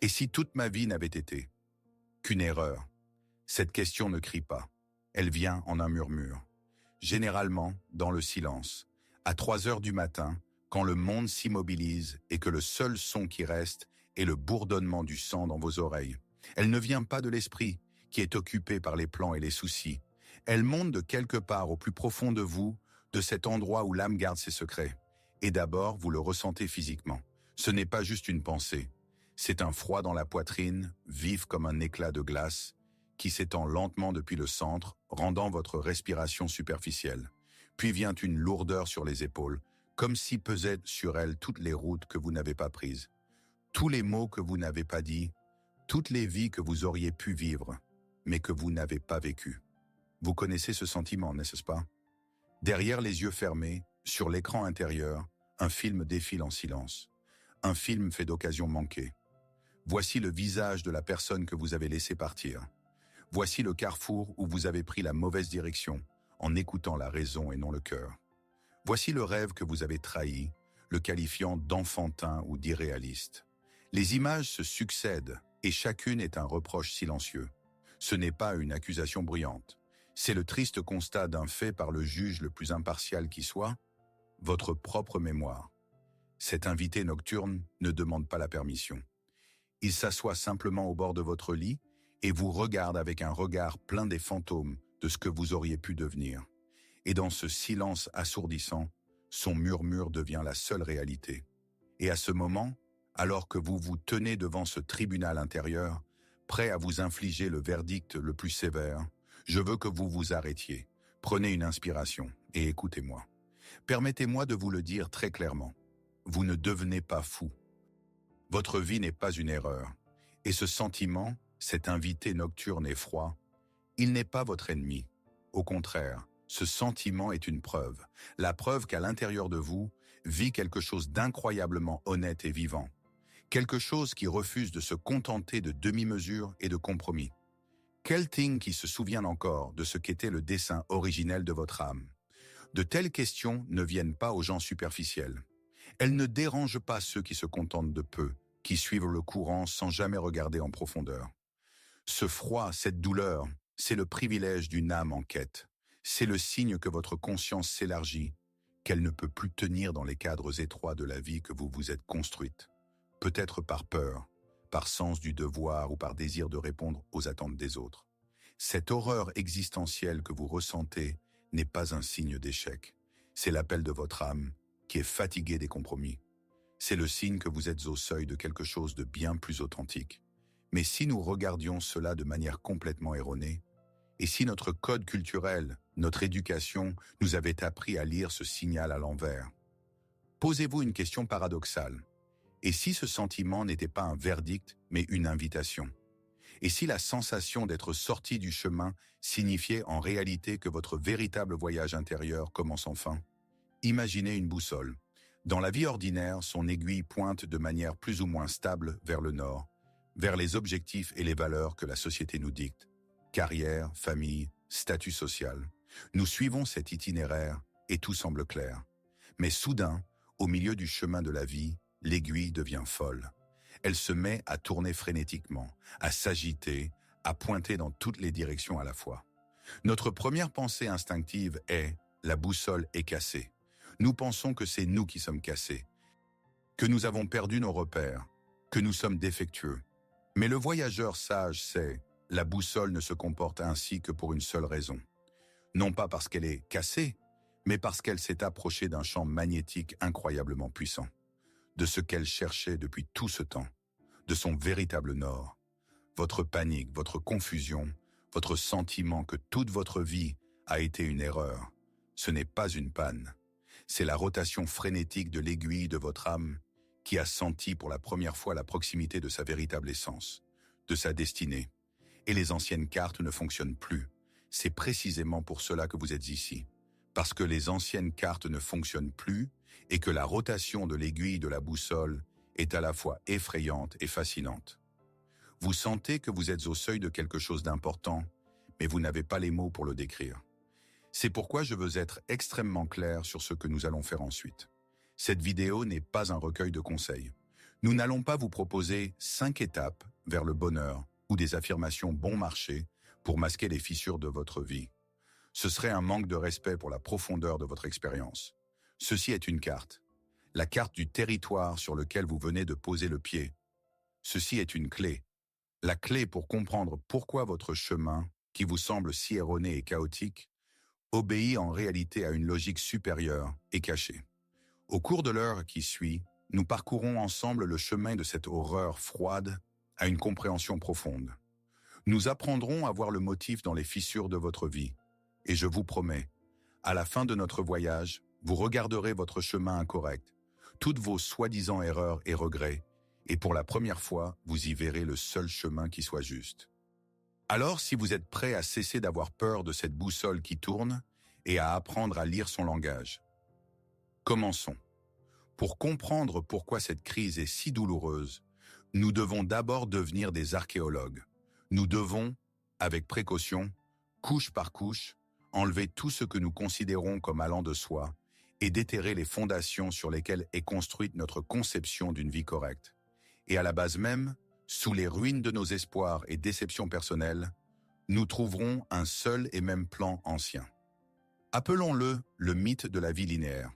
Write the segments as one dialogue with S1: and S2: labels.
S1: Et si toute ma vie n'avait été qu'une erreur? Cette question ne crie pas. Elle vient en un murmure. Généralement, dans le silence. À 3 heures du matin, quand le monde s'immobilise et que le seul son qui reste est le bourdonnement du sang dans vos oreilles. Elle ne vient pas de l'esprit, qui est occupé par les plans et les soucis. Elle monte de quelque part au plus profond de vous, de cet endroit où l'âme garde ses secrets. Et d'abord, vous le ressentez physiquement. Ce n'est pas juste une pensée. C'est un froid dans la poitrine, vif comme un éclat de glace, qui s'étend lentement depuis le centre, rendant votre respiration superficielle. Puis vient une lourdeur sur les épaules, comme si pesaient sur elles toutes les routes que vous n'avez pas prises, tous les mots que vous n'avez pas dits, toutes les vies que vous auriez pu vivre, mais que vous n'avez pas vécues. Vous connaissez ce sentiment, n'est-ce pas? Derrière les yeux fermés, sur l'écran intérieur, un film défile en silence. Un film fait d'occasions manquées. Voici le visage de la personne que vous avez laissé partir. Voici le carrefour où vous avez pris la mauvaise direction, en écoutant la raison et non le cœur. Voici le rêve que vous avez trahi, le qualifiant d'enfantin ou d'irréaliste. Les images se succèdent et chacune est un reproche silencieux. Ce n'est pas une accusation bruyante. C'est le triste constat d'un fait par le juge le plus impartial qui soit, votre propre mémoire. Cet invité nocturne ne demande pas la permission. Il s'assoit simplement au bord de votre lit et vous regarde avec un regard plein des fantômes de ce que vous auriez pu devenir. Et dans ce silence assourdissant, son murmure devient la seule réalité. Et à ce moment, alors que vous vous tenez devant ce tribunal intérieur, prêt à vous infliger le verdict le plus sévère, je veux que vous vous arrêtiez. Prenez une inspiration et écoutez-moi. Permettez-moi de vous le dire très clairement. Vous ne devenez pas fou. Votre vie n'est pas une erreur. Et ce sentiment, cet invité nocturne et froid, il n'est pas votre ennemi. Au contraire, ce sentiment est une preuve. La preuve qu'à l'intérieur de vous vit quelque chose d'incroyablement honnête et vivant. Quelque chose qui refuse de se contenter de demi-mesures et de compromis. Quel qui se souvient encore de ce qu'était le dessein originel de votre âme? De telles questions ne viennent pas aux gens superficiels. Elles ne dérangent pas ceux qui se contentent de peu, qui suivent le courant sans jamais regarder en profondeur. Ce froid, cette douleur, c'est le privilège d'une âme en quête. C'est le signe que votre conscience s'élargit, qu'elle ne peut plus tenir dans les cadres étroits de la vie que vous vous êtes construite. Peut-être par peur, par sens du devoir ou par désir de répondre aux attentes des autres. Cette horreur existentielle que vous ressentez n'est pas un signe d'échec. C'est l'appel de votre âme qui est fatiguée des compromis. C'est le signe que vous êtes au seuil de quelque chose de bien plus authentique. Mais si nous regardions cela de manière complètement erronée, et si notre code culturel, notre éducation nous avait appris à lire ce signal à l'envers? Posez-vous une question paradoxale. Et si ce sentiment n'était pas un verdict, mais une invitation? Et si la sensation d'être sorti du chemin signifiait en réalité que votre véritable voyage intérieur commence enfin? Imaginez une boussole. Dans la vie ordinaire, son aiguille pointe de manière plus ou moins stable vers le nord, vers les objectifs et les valeurs que la société nous dicte. Carrière, famille, statut social. Nous suivons cet itinéraire et tout semble clair. Mais soudain, au milieu du chemin de la vie, l'aiguille devient folle. Elle se met à tourner frénétiquement, à s'agiter, à pointer dans toutes les directions à la fois. Notre première pensée instinctive est « la boussole est cassée ». Nous pensons que c'est nous qui sommes cassés, que nous avons perdu nos repères, que nous sommes défectueux. Mais le voyageur sage sait, la boussole ne se comporte ainsi que pour une seule raison. Non pas parce qu'elle est cassée, mais parce qu'elle s'est approchée d'un champ magnétique incroyablement puissant, de ce qu'elle cherchait depuis tout ce temps, de son véritable nord. Votre panique, votre confusion, votre sentiment que toute votre vie a été une erreur, ce n'est pas une panne. C'est la rotation frénétique de l'aiguille de votre âme qui a senti pour la première fois la proximité de sa véritable essence, de sa destinée. Et les anciennes cartes ne fonctionnent plus. C'est précisément pour cela que vous êtes ici. Parce que les anciennes cartes ne fonctionnent plus et que la rotation de l'aiguille de la boussole est à la fois effrayante et fascinante. Vous sentez que vous êtes au seuil de quelque chose d'important, mais vous n'avez pas les mots pour le décrire. C'est pourquoi je veux être extrêmement clair sur ce que nous allons faire ensuite. Cette vidéo n'est pas un recueil de conseils. Nous n'allons pas vous proposer 5 étapes vers le bonheur ou des affirmations bon marché pour masquer les fissures de votre vie. Ce serait un manque de respect pour la profondeur de votre expérience. Ceci est une carte. La carte du territoire sur lequel vous venez de poser le pied. Ceci est une clé. La clé pour comprendre pourquoi votre chemin, qui vous semble si erroné et chaotique, obéit en réalité à une logique supérieure et cachée. Au cours de l'heure qui suit, nous parcourons ensemble le chemin de cette horreur froide à une compréhension profonde. Nous apprendrons à voir le motif dans les fissures de votre vie. Et je vous promets, à la fin de notre voyage, vous regarderez votre chemin incorrect, toutes vos soi-disant erreurs et regrets, et pour la première fois, vous y verrez le seul chemin qui soit juste. Alors, si vous êtes prêt à cesser d'avoir peur de cette boussole qui tourne et à apprendre à lire son langage, commençons. Pour comprendre pourquoi cette crise est si douloureuse, nous devons d'abord devenir des archéologues. Nous devons, avec précaution, couche par couche, enlever tout ce que nous considérons comme allant de soi et déterrer les fondations sur lesquelles est construite notre conception d'une vie correcte. Et à la base même, sous les ruines de nos espoirs et déceptions personnelles, nous trouverons un seul et même plan ancien. Appelons-le le mythe de la vie linéaire.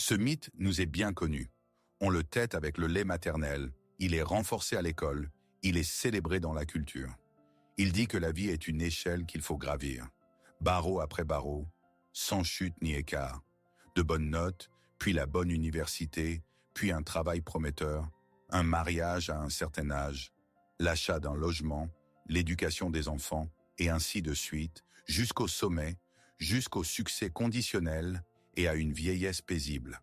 S1: Ce mythe nous est bien connu. On le tête avec le lait maternel, il est renforcé à l'école, il est célébré dans la culture. Il dit que la vie est une échelle qu'il faut gravir, barreau après barreau, sans chute ni écart. De bonnes notes, puis la bonne université, puis un travail prometteur, un mariage à un certain âge, l'achat d'un logement, l'éducation des enfants, et ainsi de suite, jusqu'au sommet, jusqu'au succès conditionnel et à une vieillesse paisible.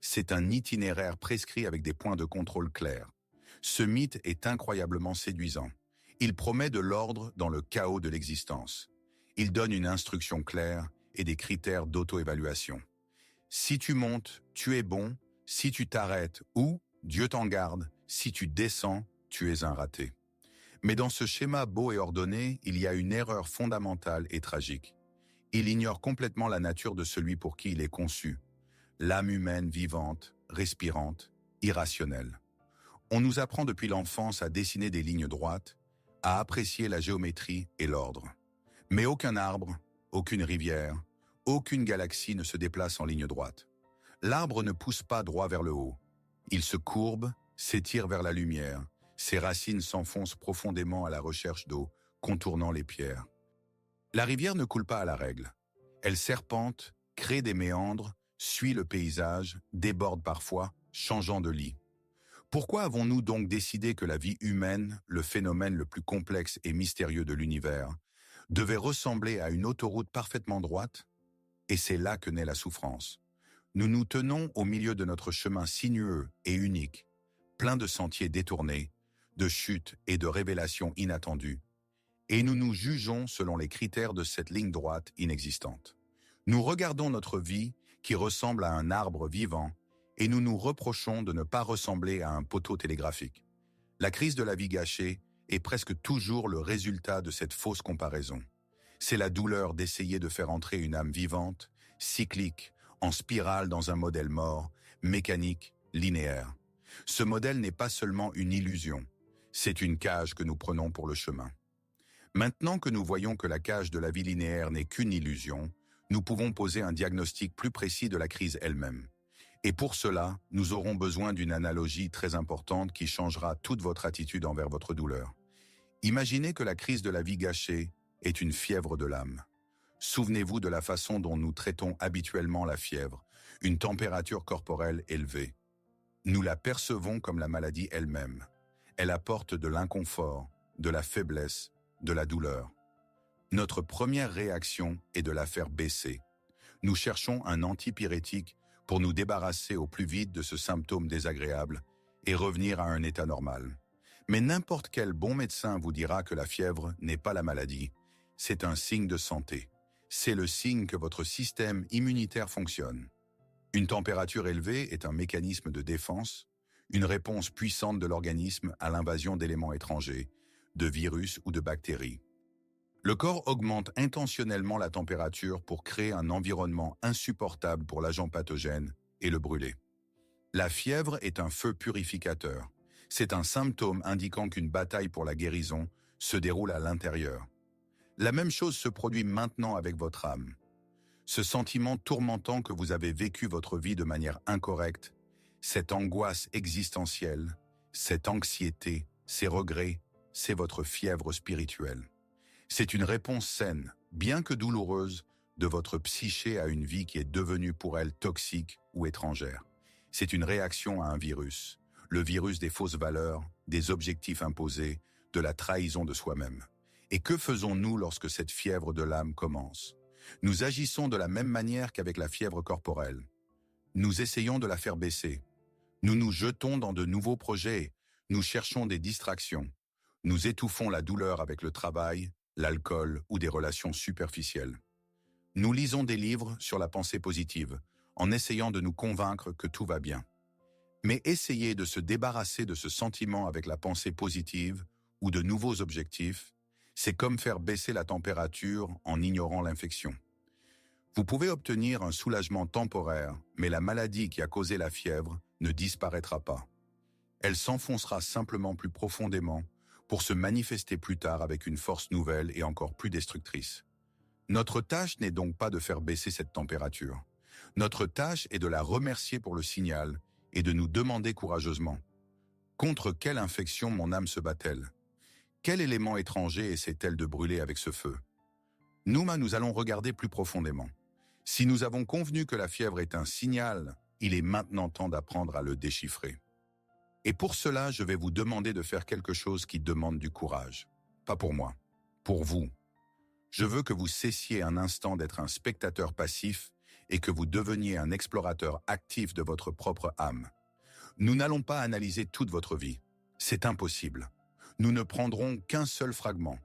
S1: C'est un itinéraire prescrit avec des points de contrôle clairs. Ce mythe est incroyablement séduisant. Il promet de l'ordre dans le chaos de l'existence. Il donne une instruction claire et des critères d'auto-évaluation. Si tu montes, tu es bon. Si tu t'arrêtes ou, Dieu t'en garde, si tu descends, tu es un raté. Mais dans ce schéma beau et ordonné, il y a une erreur fondamentale et tragique. Il ignore complètement la nature de celui pour qui il est conçu. L'âme humaine vivante, respirante, irrationnelle. On nous apprend depuis l'enfance à dessiner des lignes droites, à apprécier la géométrie et l'ordre. Mais aucun arbre, aucune rivière, aucune galaxie ne se déplace en ligne droite. L'arbre ne pousse pas droit vers le haut. Il se courbe, s'étire vers la lumière. Ses racines s'enfoncent profondément à la recherche d'eau, contournant les pierres. La rivière ne coule pas à la règle. Elle serpente, crée des méandres, suit le paysage, déborde parfois, changeant de lit. Pourquoi avons-nous donc décidé que la vie humaine, le phénomène le plus complexe et mystérieux de l'univers, devait ressembler à une autoroute parfaitement droite? Et c'est là que naît la souffrance. Nous nous tenons au milieu de notre chemin sinueux et unique, plein de sentiers détournés, de chutes et de révélations inattendues, et nous nous jugeons selon les critères de cette ligne droite inexistante. Nous regardons notre vie qui ressemble à un arbre vivant et nous nous reprochons de ne pas ressembler à un poteau télégraphique. La crise de la vie gâchée est presque toujours le résultat de cette fausse comparaison. C'est la douleur d'essayer de faire entrer une âme vivante, cyclique, en spirale dans un modèle mort, mécanique, linéaire. Ce modèle n'est pas seulement une illusion, c'est une cage que nous prenons pour le chemin. Maintenant que nous voyons que la cage de la vie linéaire n'est qu'une illusion, nous pouvons poser un diagnostic plus précis de la crise elle-même. Et pour cela, nous aurons besoin d'une analogie très importante qui changera toute votre attitude envers votre douleur. Imaginez que la crise de la vie gâchée est une fièvre de l'âme. Souvenez-vous de la façon dont nous traitons habituellement la fièvre, une température corporelle élevée. Nous la percevons comme la maladie elle-même. Elle apporte de l'inconfort, de la faiblesse, de la douleur. Notre première réaction est de la faire baisser. Nous cherchons un antipyrétique pour nous débarrasser au plus vite de ce symptôme désagréable et revenir à un état normal. Mais n'importe quel bon médecin vous dira que la fièvre n'est pas la maladie. C'est un signe de santé. C'est le signe que votre système immunitaire fonctionne. Une température élevée est un mécanisme de défense, une réponse puissante de l'organisme à l'invasion d'éléments étrangers, de virus ou de bactéries. Le corps augmente intentionnellement la température pour créer un environnement insupportable pour l'agent pathogène et le brûler. La fièvre est un feu purificateur. C'est un symptôme indiquant qu'une bataille pour la guérison se déroule à l'intérieur. La même chose se produit maintenant avec votre âme. Ce sentiment tourmentant que vous avez vécu votre vie de manière incorrecte, cette angoisse existentielle, cette anxiété, ces regrets, c'est votre fièvre spirituelle. C'est une réponse saine, bien que douloureuse, de votre psyché à une vie qui est devenue pour elle toxique ou étrangère. C'est une réaction à un virus, le virus des fausses valeurs, des objectifs imposés, de la trahison de soi-même. Et que faisons-nous lorsque cette fièvre de l'âme commence? Nous agissons de la même manière qu'avec la fièvre corporelle. Nous essayons de la faire baisser. Nous nous jetons dans de nouveaux projets, nous cherchons des distractions. Nous étouffons la douleur avec le travail, l'alcool ou des relations superficielles. Nous lisons des livres sur la pensée positive, en essayant de nous convaincre que tout va bien. Mais essayer de se débarrasser de ce sentiment avec la pensée positive ou de nouveaux objectifs, c'est comme faire baisser la température en ignorant l'infection. Vous pouvez obtenir un soulagement temporaire, mais la maladie qui a causé la fièvre ne disparaîtra pas. Elle s'enfoncera simplement plus profondément pour se manifester plus tard avec une force nouvelle et encore plus destructrice. Notre tâche n'est donc pas de faire baisser cette température. Notre tâche est de la remercier pour le signal et de nous demander courageusement « Contre quelle infection mon âme se bat-elle? Quel élément étranger essaie-t-elle de brûler avec ce feu ?» Nous allons regarder plus profondément. Si nous avons convenu que la fièvre est un signal, il est maintenant temps d'apprendre à le déchiffrer. Et pour cela, je vais vous demander de faire quelque chose qui demande du courage. Pas pour moi, pour vous. Je veux que vous cessiez un instant d'être un spectateur passif et que vous deveniez un explorateur actif de votre propre âme. Nous n'allons pas analyser toute votre vie. C'est impossible. Nous ne prendrons qu'un seul fragment,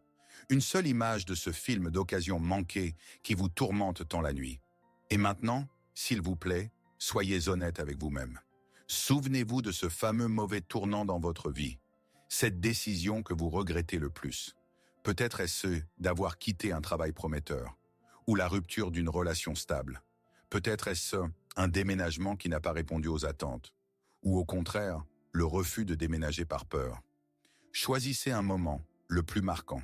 S1: une seule image de ce film d'occasion manquée qui vous tourmente tant la nuit. Et maintenant, s'il vous plaît, soyez honnête avec vous-même. Souvenez-vous de ce fameux mauvais tournant dans votre vie, cette décision que vous regrettez le plus. Peut-être est-ce d'avoir quitté un travail prometteur, ou la rupture d'une relation stable. Peut-être est-ce un déménagement qui n'a pas répondu aux attentes, ou au contraire, le refus de déménager par peur. Choisissez un moment, le plus marquant.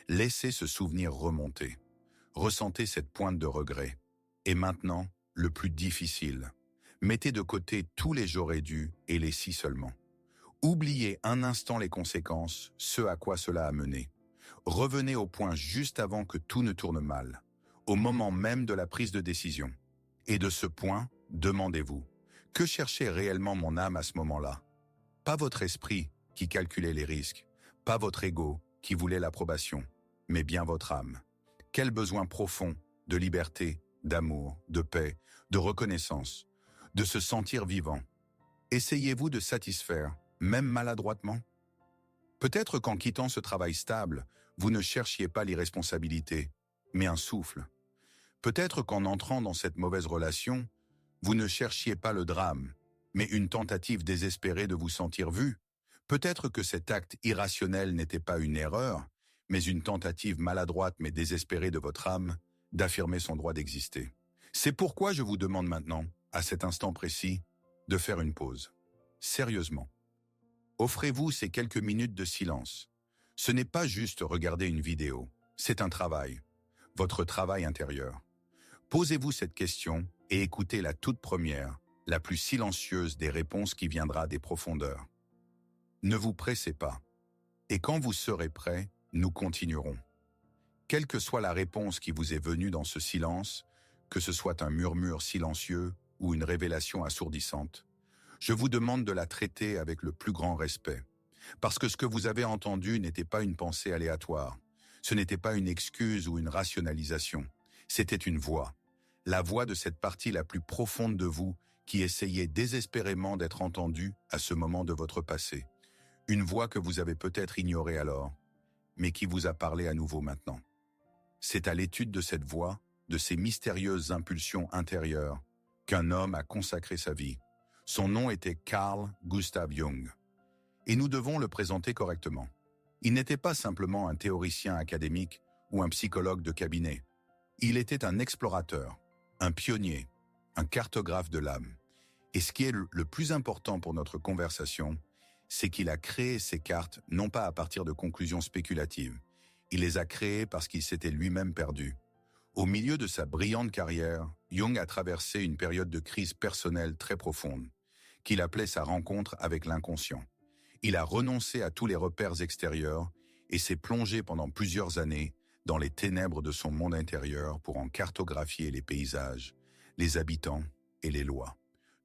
S1: Laissez ce souvenir remonter. Ressentez cette pointe de regret. Et maintenant, le plus difficile. Mettez de côté tous les j'aurais dû et les si seulement. Oubliez un instant les conséquences, ce à quoi cela a mené. Revenez au point juste avant que tout ne tourne mal, au moment même de la prise de décision. Et de ce point, demandez-vous, que cherchait réellement mon âme à ce moment-là? Pas votre esprit qui calculait les risques, pas votre ego qui voulait l'approbation, mais bien votre âme. Quel besoin profond de liberté, d'amour, de paix, de reconnaissance, de se sentir vivant. Essayez-vous de satisfaire, même maladroitement? Peut-être qu'en quittant ce travail stable, vous ne cherchiez pas l'irresponsabilité, mais un souffle. Peut-être qu'en entrant dans cette mauvaise relation, vous ne cherchiez pas le drame, mais une tentative désespérée de vous sentir vu. Peut-être que cet acte irrationnel n'était pas une erreur, mais une tentative maladroite mais désespérée de votre âme d'affirmer son droit d'exister. C'est pourquoi je vous demande maintenant, à cet instant précis, de faire une pause. Sérieusement. Offrez-vous ces quelques minutes de silence. Ce n'est pas juste regarder une vidéo, c'est un travail, votre travail intérieur. Posez-vous cette question et écoutez la toute première, la plus silencieuse des réponses qui viendra des profondeurs. Ne vous pressez pas. Et quand vous serez prêt, nous continuerons. Quelle que soit la réponse qui vous est venue dans ce silence, que ce soit un murmure silencieux ou une révélation assourdissante, je vous demande de la traiter avec le plus grand respect. Parce que ce que vous avez entendu n'était pas une pensée aléatoire. Ce n'était pas une excuse ou une rationalisation. C'était une voix. La voix de cette partie la plus profonde de vous qui essayait désespérément d'être entendue à ce moment de votre passé. Une voix que vous avez peut-être ignorée alors, mais qui vous a parlé à nouveau maintenant. C'est à l'étude de cette voix, de ces mystérieuses impulsions intérieures, qu'un homme a consacré sa vie. Son nom était Carl Gustav Jung. Et nous devons le présenter correctement. Il n'était pas simplement un théoricien académique ou un psychologue de cabinet. Il était un explorateur, un pionnier, un cartographe de l'âme. Et ce qui est le plus important pour notre conversation, c'est qu'il a créé ces cartes non pas à partir de conclusions spéculatives. Il les a créées parce qu'il s'était lui-même perdu. Au milieu de sa brillante carrière, Jung a traversé une période de crise personnelle très profonde, qu'il appelait sa rencontre avec l'inconscient. Il a renoncé à tous les repères extérieurs et s'est plongé pendant plusieurs années dans les ténèbres de son monde intérieur pour en cartographier les paysages, les habitants et les lois.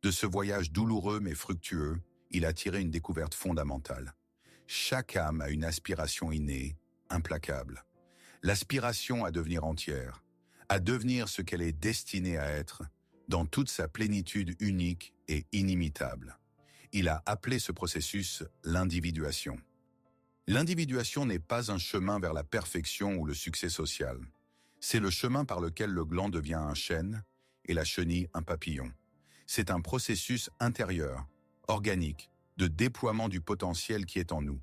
S1: De ce voyage douloureux mais fructueux, il a tiré une découverte fondamentale. Chaque âme a une aspiration innée, implacable. L'aspiration à devenir entière, à devenir ce qu'elle est destinée à être, dans toute sa plénitude unique et inimitable. Il a appelé ce processus l'individuation. L'individuation n'est pas un chemin vers la perfection ou le succès social. C'est le chemin par lequel le gland devient un chêne et la chenille un papillon. C'est un processus intérieur, organique, de déploiement du potentiel qui est en nous.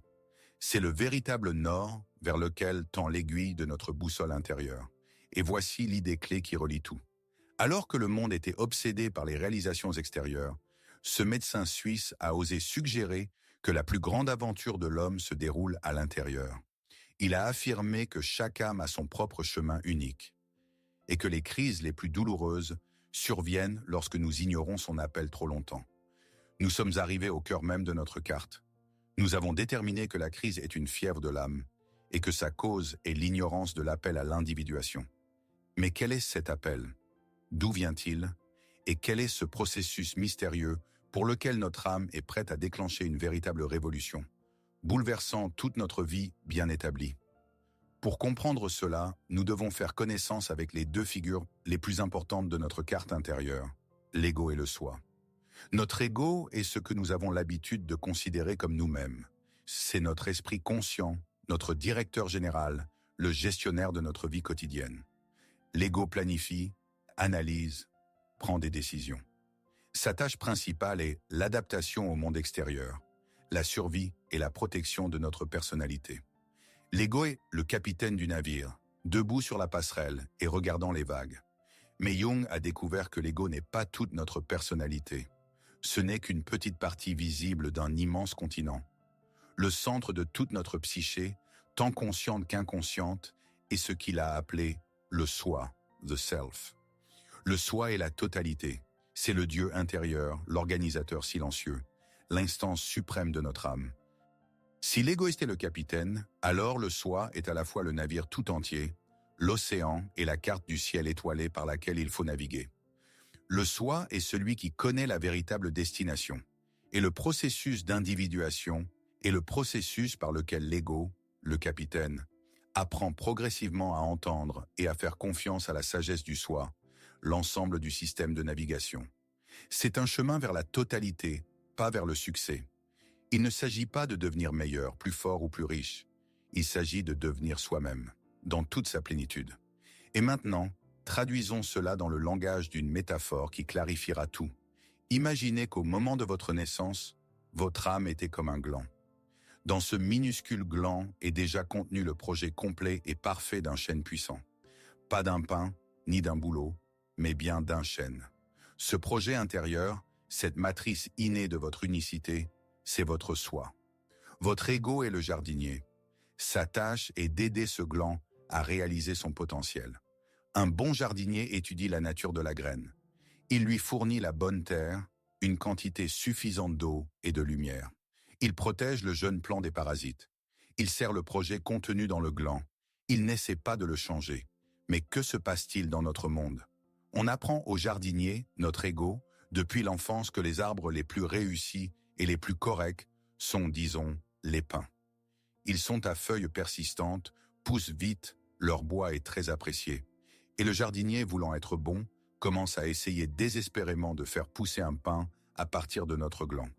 S1: C'est le véritable nord vers lequel tend l'aiguille de notre boussole intérieure. Et voici l'idée clé qui relie tout. Alors que le monde était obsédé par les réalisations extérieures, ce médecin suisse a osé suggérer que la plus grande aventure de l'homme se déroule à l'intérieur. Il a affirmé que chaque âme a son propre chemin unique et que les crises les plus douloureuses surviennent lorsque nous ignorons son appel trop longtemps. Nous sommes arrivés au cœur même de notre carte. Nous avons déterminé que la crise est une fièvre de l'âme et que sa cause est l'ignorance de l'appel à l'individuation. Mais quel est cet appel? D'où vient-il? Et quel est ce processus mystérieux pour lequel notre âme est prête à déclencher une véritable révolution, bouleversant toute notre vie bien établie? Pour comprendre cela, nous devons faire connaissance avec les deux figures les plus importantes de notre carte intérieure, l'ego et le soi. Notre ego est ce que nous avons l'habitude de considérer comme nous-mêmes. C'est notre esprit conscient, notre directeur général, le gestionnaire de notre vie quotidienne. L'ego planifie, analyse, prend des décisions. Sa tâche principale est l'adaptation au monde extérieur, la survie et la protection de notre personnalité. L'ego est le capitaine du navire, debout sur la passerelle et regardant les vagues. Mais Jung a découvert que l'ego n'est pas toute notre personnalité. Ce n'est qu'une petite partie visible d'un immense continent. Le centre de toute notre psyché, tant consciente qu'inconsciente, est ce qu'il a appelé le soi, the self. Le soi est la totalité. C'est le Dieu intérieur, l'organisateur silencieux, l'instance suprême de notre âme. Si l'égoïste est le capitaine, alors le soi est à la fois le navire tout entier, l'océan et la carte du ciel étoilé par laquelle il faut naviguer. Le soi est celui qui connaît la véritable destination, et le processus d'individuation est le processus par lequel l'ego, le capitaine, apprend progressivement à entendre et à faire confiance à la sagesse du soi, l'ensemble du système de navigation. C'est un chemin vers la totalité, pas vers le succès. Il ne s'agit pas de devenir meilleur, plus fort ou plus riche. Il s'agit de devenir soi-même, dans toute sa plénitude. Et maintenant, traduisons cela dans le langage d'une métaphore qui clarifiera tout. Imaginez qu'au moment de votre naissance, votre âme était comme un gland. Dans ce minuscule gland est déjà contenu le projet complet et parfait d'un chêne puissant. Pas d'un pin, ni d'un bouleau, mais bien d'un chêne. Ce projet intérieur, cette matrice innée de votre unicité, c'est votre soi. Votre ego est le jardinier. Sa tâche est d'aider ce gland à réaliser son potentiel. Un bon jardinier étudie la nature de la graine. Il lui fournit la bonne terre, une quantité suffisante d'eau et de lumière. Il protège le jeune plant des parasites. Il sert le projet contenu dans le gland. Il n'essaie pas de le changer. Mais que se passe-t-il dans notre monde? On apprend au jardinier, notre ego, depuis l'enfance que les arbres les plus réussis et les plus corrects sont, disons, les pins. Ils sont à feuilles persistantes, poussent vite, leur bois est très apprécié. Et le jardinier, voulant être bon, commence à essayer désespérément de faire pousser un pin à partir de notre gland.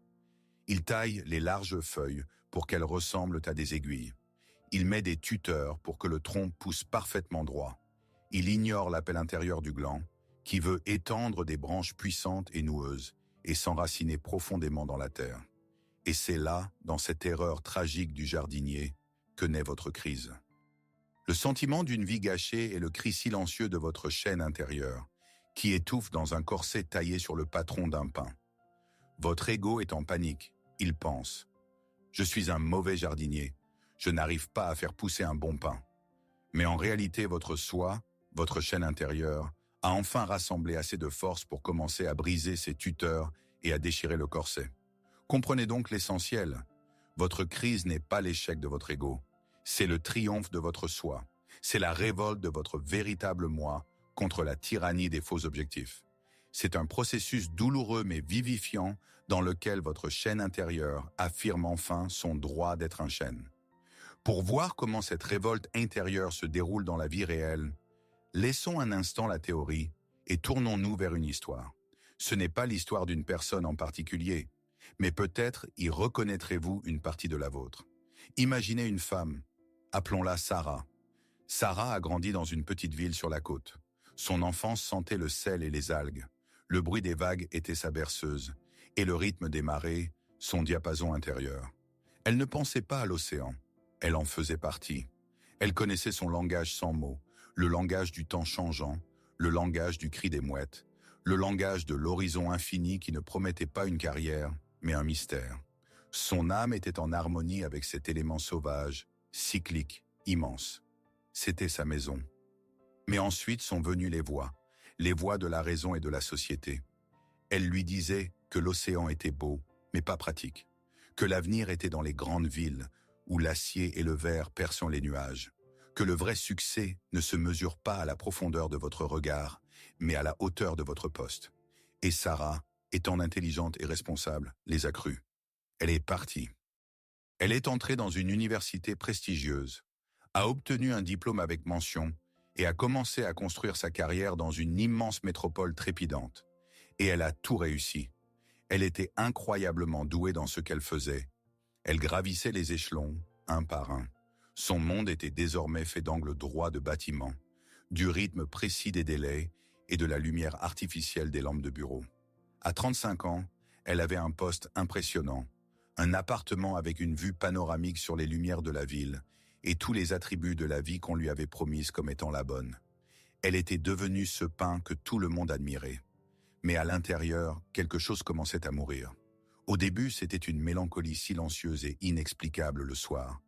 S1: Il taille les larges feuilles pour qu'elles ressemblent à des aiguilles. Il met des tuteurs pour que le tronc pousse parfaitement droit. Il ignore l'appel intérieur du gland, qui veut étendre des branches puissantes et noueuses et s'enraciner profondément dans la terre. Et c'est là, dans cette erreur tragique du jardinier, que naît votre crise. Le sentiment d'une vie gâchée est le cri silencieux de votre chêne intérieur, qui étouffe dans un corset taillé sur le patron d'un pin. Votre ego est en panique, il pense. Je suis un mauvais jardinier. Je n'arrive pas à faire pousser un bon pin. Mais en réalité, votre soi, votre chaîne intérieure, a enfin rassemblé assez de force pour commencer à briser ses tuteurs et à déchirer le corset. Comprenez donc l'essentiel. Votre crise n'est pas l'échec de votre ego. C'est le triomphe de votre soi. C'est la révolte de votre véritable moi contre la tyrannie des faux objectifs. C'est un processus douloureux mais vivifiant dans lequel votre chaîne intérieure affirme enfin son droit d'être un chêne. Pour voir comment cette révolte intérieure se déroule dans la vie réelle, laissons un instant la théorie et tournons-nous vers une histoire. Ce n'est pas l'histoire d'une personne en particulier, mais peut-être y reconnaîtrez-vous une partie de la vôtre. Imaginez une femme, appelons-la Sarah. Sarah a grandi dans une petite ville sur la côte. Son enfance sentait le sel et les algues. Le bruit des vagues était sa berceuse, et le rythme des marées, son diapason intérieur. Elle ne pensait pas à l'océan, elle en faisait partie. Elle connaissait son langage sans mots, le langage du temps changeant, le langage du cri des mouettes, le langage de l'horizon infini qui ne promettait pas une carrière, mais un mystère. Son âme était en harmonie avec cet élément sauvage, cyclique, immense. C'était sa maison. Mais ensuite sont venues les voix de la raison et de la société. Elle lui disait que l'océan était beau, mais pas pratique, que l'avenir était dans les grandes villes, où l'acier et le verre perçant les nuages, que le vrai succès ne se mesure pas à la profondeur de votre regard, mais à la hauteur de votre poste. Et Sarah, étant intelligente et responsable, les a crus. Elle est partie. Elle est entrée dans une université prestigieuse, a obtenu un diplôme avec mention et a commencé à construire sa carrière dans une immense métropole trépidante. Et elle a tout réussi. Elle était incroyablement douée dans ce qu'elle faisait. Elle gravissait les échelons, un par un. Son monde était désormais fait d'angles droits de bâtiments, du rythme précis des délais et de la lumière artificielle des lampes de bureau. À 35 ans, elle avait un poste impressionnant, un appartement avec une vue panoramique sur les lumières de la ville et tous les attributs de la vie qu'on lui avait promise comme étant la bonne. Elle était devenue ce pain que tout le monde admirait. Mais à l'intérieur, quelque chose commençait à mourir. Au début, c'était une mélancolie silencieuse et inexplicable le soir.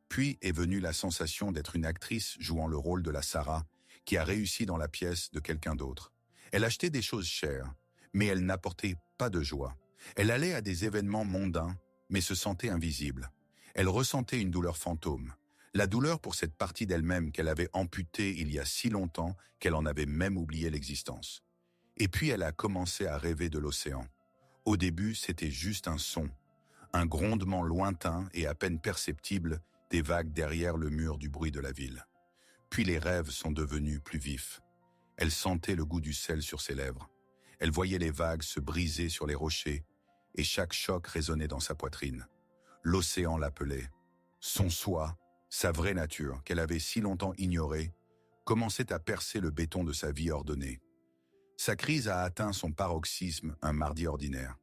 S1: Puis est venue la sensation d'être une actrice jouant le rôle de la Sarah qui a réussi dans la pièce de quelqu'un d'autre. Elle achetait des choses chères, mais elle n'apportait pas de joie. Elle allait à des événements mondains, mais se sentait invisible. Elle ressentait une douleur fantôme. La douleur pour cette partie d'elle-même qu'elle avait amputée il y a si longtemps qu'elle en avait même oublié l'existence. Et puis elle a commencé à rêver de l'océan. Au début, c'était juste un son, un grondement lointain et à peine perceptible des vagues derrière le mur du bruit de la ville. Puis les rêves sont devenus plus vifs. Elle sentait le goût du sel sur ses lèvres. Elle voyait les vagues se briser sur les rochers et chaque choc résonnait dans sa poitrine. L'océan l'appelait. Son soi, sa vraie nature, qu'elle avait si longtemps ignorée, commençait à percer le béton de sa vie ordonnée. Sa crise a atteint son paroxysme un mardi ordinaire.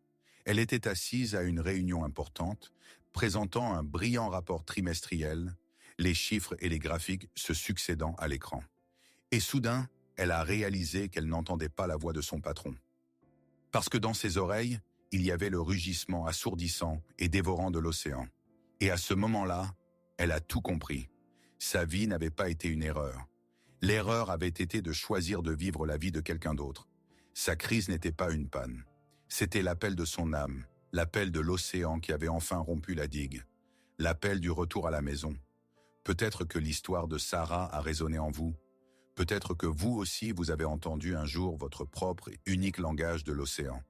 S1: Elle était assise à une réunion importante, présentant un brillant rapport trimestriel, les chiffres et les graphiques se succédant à l'écran. Et soudain, elle a réalisé qu'elle n'entendait pas la voix de son patron. Parce que dans ses oreilles, il y avait le rugissement assourdissant et dévorant de l'océan. Et à ce moment-là, elle a tout compris. Sa vie n'avait pas été une erreur. L'erreur avait été de choisir de vivre la vie de quelqu'un d'autre. Sa crise n'était pas une panne. C'était l'appel de son âme, l'appel de l'océan qui avait enfin rompu la digue, l'appel du retour à la maison. Peut-être que l'histoire de Sarah a résonné en vous. Peut-être que vous aussi vous avez entendu un jour votre propre et unique langage de l'océan.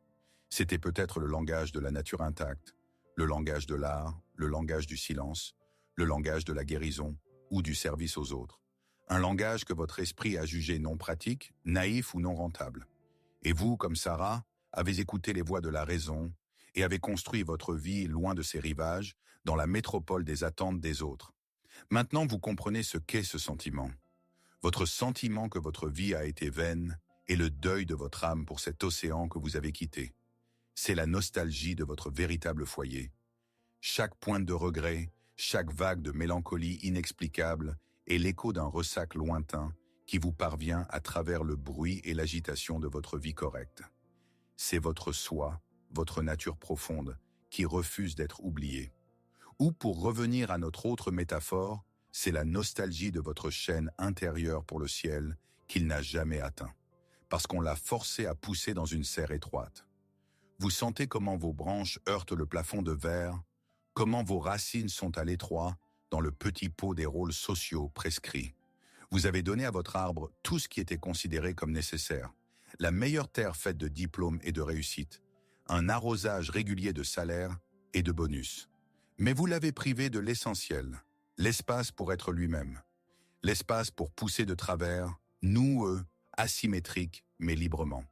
S1: C'était peut-être le langage de la nature intacte, le langage de l'art, le langage du silence, le langage de la guérison ou du service aux autres. Un langage que votre esprit a jugé non pratique, naïf ou non rentable. Et vous, comme Sarah, avez écouté les voix de la raison et avez construit votre vie loin de ces rivages, dans la métropole des attentes des autres. Maintenant, vous comprenez ce qu'est ce sentiment. Votre sentiment que votre vie a été vaine et le deuil de votre âme pour cet océan que vous avez quitté. C'est la nostalgie de votre véritable foyer. Chaque pointe de regret, chaque vague de mélancolie inexplicable est l'écho d'un ressac lointain qui vous parvient à travers le bruit et l'agitation de votre vie correcte. C'est votre soi, votre nature profonde, qui refuse d'être oubliée. Ou pour revenir à notre autre métaphore, c'est la nostalgie de votre chaîne intérieure pour le ciel qu'il n'a jamais atteint, parce qu'on l'a forcé à pousser dans une serre étroite. Vous sentez comment vos branches heurtent le plafond de verre, comment vos racines sont à l'étroit dans le petit pot des rôles sociaux prescrits. Vous avez donné à votre arbre tout ce qui était considéré comme nécessaire. La meilleure terre faite de diplômes et de réussite, un arrosage régulier de salaire et de bonus. Mais vous l'avez privé de l'essentiel, l'espace pour être lui-même, l'espace pour pousser de travers, noueux, asymétrique, mais librement.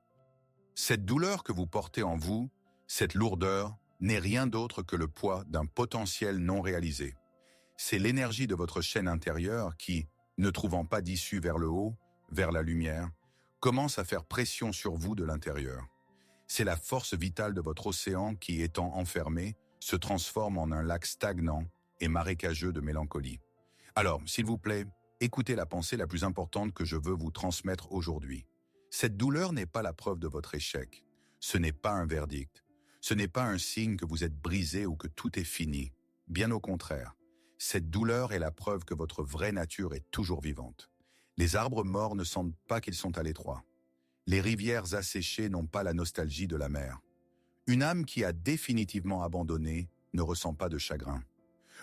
S1: Cette douleur que vous portez en vous, cette lourdeur, n'est rien d'autre que le poids d'un potentiel non réalisé. C'est l'énergie de votre chaîne intérieure qui, ne trouvant pas d'issue vers le haut, vers la lumière, commence à faire pression sur vous de l'intérieur. C'est la force vitale de votre océan qui, étant enfermé, se transforme en un lac stagnant et marécageux de mélancolie. Alors, s'il vous plaît, écoutez la pensée la plus importante que je veux vous transmettre aujourd'hui. Cette douleur n'est pas la preuve de votre échec. Ce n'est pas un verdict. Ce n'est pas un signe que vous êtes brisé ou que tout est fini. Bien au contraire. Cette douleur est la preuve que votre vraie nature est toujours vivante. Les arbres morts ne sentent pas qu'ils sont à l'étroit. Les rivières asséchées n'ont pas la nostalgie de la mer. Une âme qui a définitivement abandonné ne ressent pas de chagrin.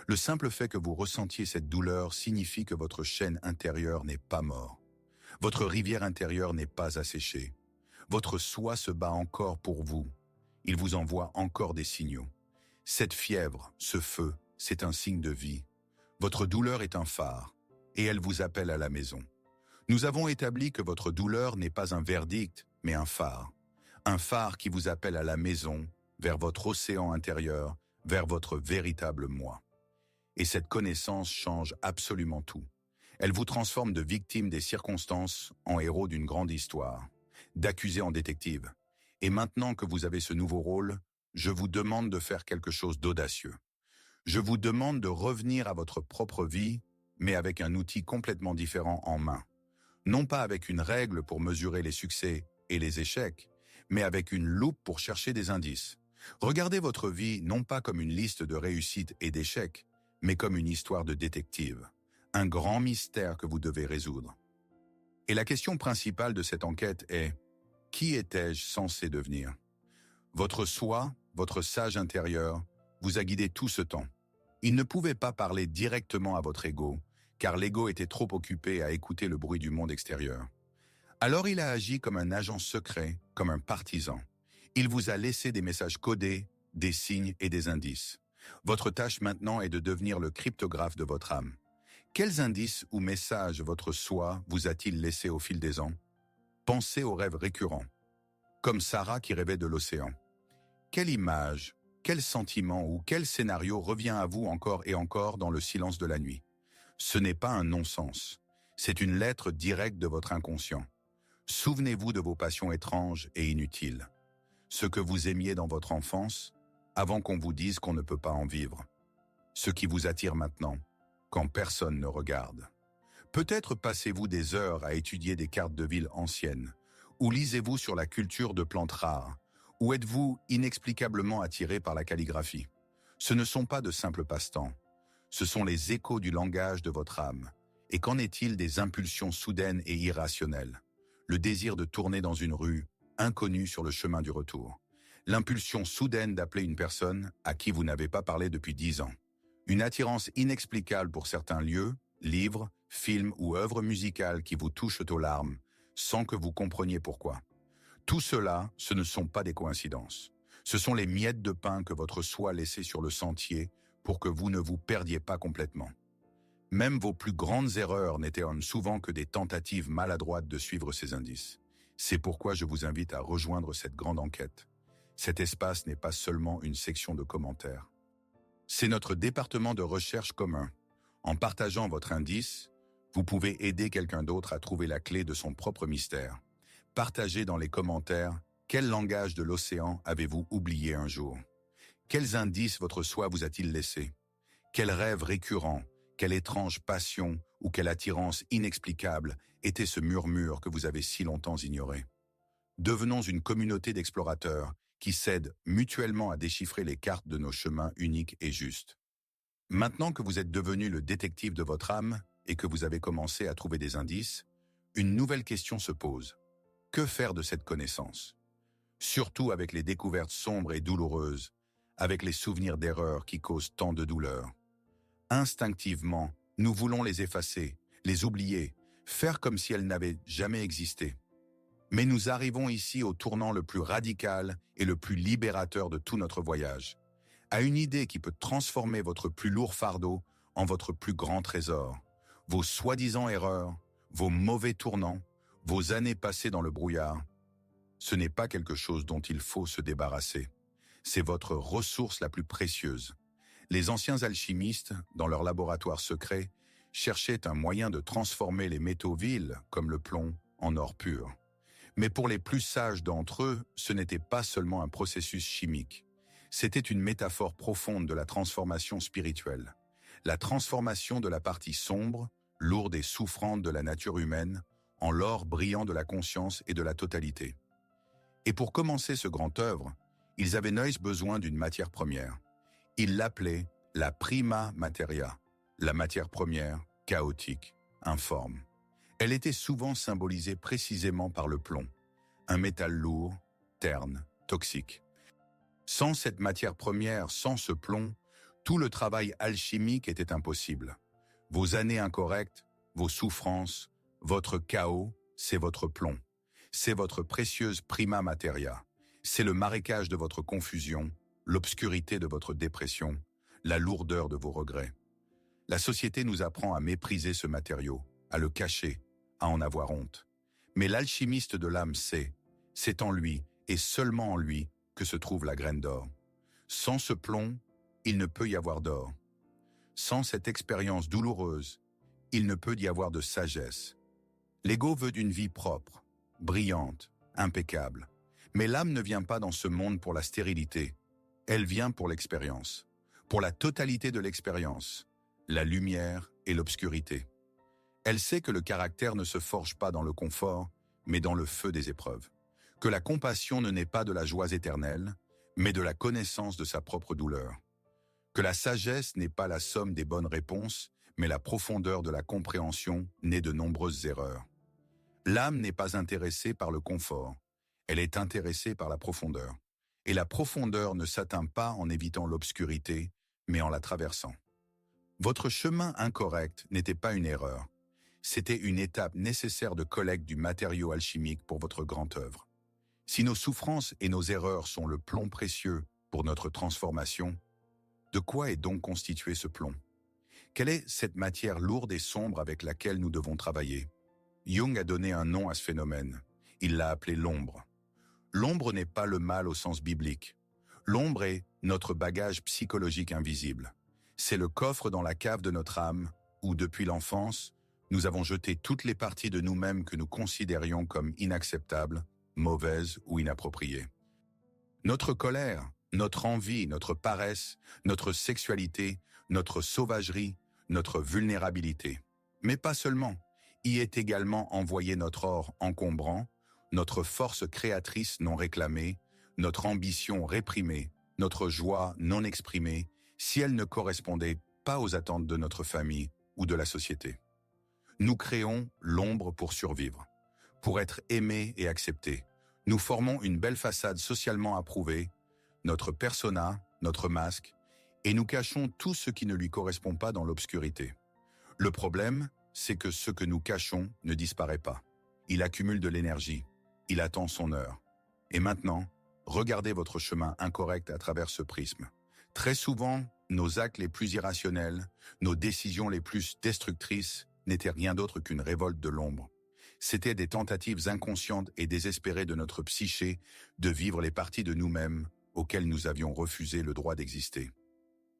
S1: Le simple fait que vous ressentiez cette douleur signifie que votre chaîne intérieure n'est pas morte. Votre rivière intérieure n'est pas asséchée. Votre soi se bat encore pour vous. Il vous envoie encore des signaux. Cette fièvre, ce feu, c'est un signe de vie. Votre douleur est un phare, et elle vous appelle à la maison. Nous avons établi que votre douleur n'est pas un verdict, mais un phare. Un phare qui vous appelle à la maison, vers votre océan intérieur, vers votre véritable moi. Et cette connaissance change absolument tout. Elle vous transforme de victime des circonstances en héros d'une grande histoire, d'accusé en détective. Et maintenant que vous avez ce nouveau rôle, je vous demande de faire quelque chose d'audacieux. Je vous demande de revenir à votre propre vie, mais avec un outil complètement différent en main. Non pas avec une règle pour mesurer les succès et les échecs, mais avec une loupe pour chercher des indices. Regardez votre vie non pas comme une liste de réussites et d'échecs, mais comme une histoire de détective. Un grand mystère que vous devez résoudre. Et la question principale de cette enquête est « Qui étais-je censé devenir ?» Votre soi, votre sage intérieur, vous a guidé tout ce temps. Il ne pouvait pas parler directement à votre ego, car l'ego était trop occupé à écouter le bruit du monde extérieur. Alors il a agi comme un agent secret, comme un partisan. Il vous a laissé des messages codés, des signes et des indices. Votre tâche maintenant est de devenir le cryptographe de votre âme. Quels indices ou messages votre soi vous a-t-il laissé au fil des ans? Pensez aux rêves récurrents, comme Sarah qui rêvait de l'océan. Quelle image, quel sentiment ou quel scénario revient à vous encore et encore dans le silence de la nuit? Ce n'est pas un non-sens, c'est une lettre directe de votre inconscient. Souvenez-vous de vos passions étranges et inutiles. Ce que vous aimiez dans votre enfance, avant qu'on vous dise qu'on ne peut pas en vivre. Ce qui vous attire maintenant, quand personne ne regarde. Peut-être passez-vous des heures à étudier des cartes de villes anciennes, ou lisez-vous sur la culture de plantes rares, ou êtes-vous inexplicablement attiré par la calligraphie. Ce ne sont pas de simples passe-temps, ce sont les échos du langage de votre âme. Et qu'en est-il des impulsions soudaines et irrationnelles? Le désir de tourner dans une rue, inconnue sur le chemin du retour. L'impulsion soudaine d'appeler une personne à qui vous n'avez pas parlé depuis 10 ans. Une attirance inexplicable pour certains lieux, livres, films ou œuvres musicales qui vous touchent aux larmes, sans que vous compreniez pourquoi. Tout cela, ce ne sont pas des coïncidences. Ce sont les miettes de pain que votre soi laissait sur le sentier pour que vous ne vous perdiez pas complètement. Même vos plus grandes erreurs n'étaient souvent que des tentatives maladroites de suivre ces indices. C'est pourquoi je vous invite à rejoindre cette grande enquête. Cet espace n'est pas seulement une section de commentaires. C'est notre département de recherche commun. En partageant votre indice, vous pouvez aider quelqu'un d'autre à trouver la clé de son propre mystère. Partagez dans les commentaires quel langage de l'océan avez-vous oublié un jour. Quels indices votre soi vous a-t-il laissé? Quel rêve récurrent, quelle étrange passion ou quelle attirance inexplicable était ce murmure que vous avez si longtemps ignoré? Devenons une communauté d'explorateurs qui s'aident mutuellement à déchiffrer les cartes de nos chemins uniques et justes. Maintenant que vous êtes devenu le détective de votre âme et que vous avez commencé à trouver des indices, une nouvelle question se pose. Que faire de cette connaissance? Surtout avec les découvertes sombres et douloureuses, avec les souvenirs d'erreurs qui causent tant de douleur. Instinctivement, nous voulons les effacer, les oublier, faire comme si elles n'avaient jamais existé. Mais nous arrivons ici au tournant le plus radical et le plus libérateur de tout notre voyage, à une idée qui peut transformer votre plus lourd fardeau en votre plus grand trésor. Vos soi-disant erreurs, vos mauvais tournants, vos années passées dans le brouillard. Ce n'est pas quelque chose dont il faut se débarrasser. C'est votre ressource la plus précieuse. Les anciens alchimistes, dans leur laboratoire secret, cherchaient un moyen de transformer les métaux vils, comme le plomb, en or pur. Mais pour les plus sages d'entre eux, ce n'était pas seulement un processus chimique. C'était une métaphore profonde de la transformation spirituelle. La transformation de la partie sombre, lourde et souffrante de la nature humaine, en l'or brillant de la conscience et de la totalité. Et pour commencer ce grand œuvre, ils avaient besoin d'une matière première. Ils l'appelaient la prima materia, la matière première, chaotique, informe. Elle était souvent symbolisée précisément par le plomb, un métal lourd, terne, toxique. Sans cette matière première, sans ce plomb, tout le travail alchimique était impossible. Vos années incorrectes, vos souffrances, votre chaos, c'est votre plomb. C'est votre précieuse prima materia. C'est le marécage de votre confusion, l'obscurité de votre dépression, la lourdeur de vos regrets. La société nous apprend à mépriser ce matériau, à le cacher, à en avoir honte. Mais l'alchimiste de l'âme sait, c'est en lui, et seulement en lui, que se trouve la graine d'or. Sans ce plomb, il ne peut y avoir d'or. Sans cette expérience douloureuse, il ne peut y avoir de sagesse. L'ego veut une vie propre, brillante, impeccable. Mais l'âme ne vient pas dans ce monde pour la stérilité. Elle vient pour l'expérience, pour la totalité de l'expérience, la lumière et l'obscurité. Elle sait que le caractère ne se forge pas dans le confort, mais dans le feu des épreuves. Que la compassion ne naît pas de la joie éternelle, mais de la connaissance de sa propre douleur. Que la sagesse n'est pas la somme des bonnes réponses, mais la profondeur de la compréhension née de nombreuses erreurs. L'âme n'est pas intéressée par le confort, elle est intéressée par la profondeur. Et la profondeur ne s'atteint pas en évitant l'obscurité, mais en la traversant. Votre chemin incorrect n'était pas une erreur. C'était une étape nécessaire de collecte du matériau alchimique pour votre grande œuvre. Si nos souffrances et nos erreurs sont le plomb précieux pour notre transformation, de quoi est donc constitué ce plomb? Quelle est cette matière lourde et sombre avec laquelle nous devons travailler? Jung a donné un nom à ce phénomène. Il l'a appelé l'ombre. L'ombre n'est pas le mal au sens biblique. L'ombre est notre bagage psychologique invisible. C'est le coffre dans la cave de notre âme où, depuis l'enfance, nous avons jeté toutes les parties de nous-mêmes que nous considérions comme inacceptables, mauvaises ou inappropriées. Notre colère, notre envie, notre paresse, notre sexualité, notre sauvagerie, notre vulnérabilité. Mais pas seulement. Y est également envoyé notre or encombrant, notre force créatrice non réclamée, notre ambition réprimée, notre joie non exprimée, si elle ne correspondait pas aux attentes de notre famille ou de la société. Nous créons l'ombre pour survivre, pour être aimés et acceptés. Nous formons une belle façade socialement approuvée, notre persona, notre masque, et nous cachons tout ce qui ne lui correspond pas dans l'obscurité. Le problème, c'est que ce que nous cachons ne disparaît pas. Il accumule de l'énergie, il attend son heure. Et maintenant, regardez votre chemin incorrect à travers ce prisme. Très souvent, nos actes les plus irrationnels, nos décisions les plus destructrices n'étaient rien d'autre qu'une révolte de l'ombre. C'étaient des tentatives inconscientes et désespérées de notre psyché de vivre les parties de nous-mêmes auxquelles nous avions refusé le droit d'exister.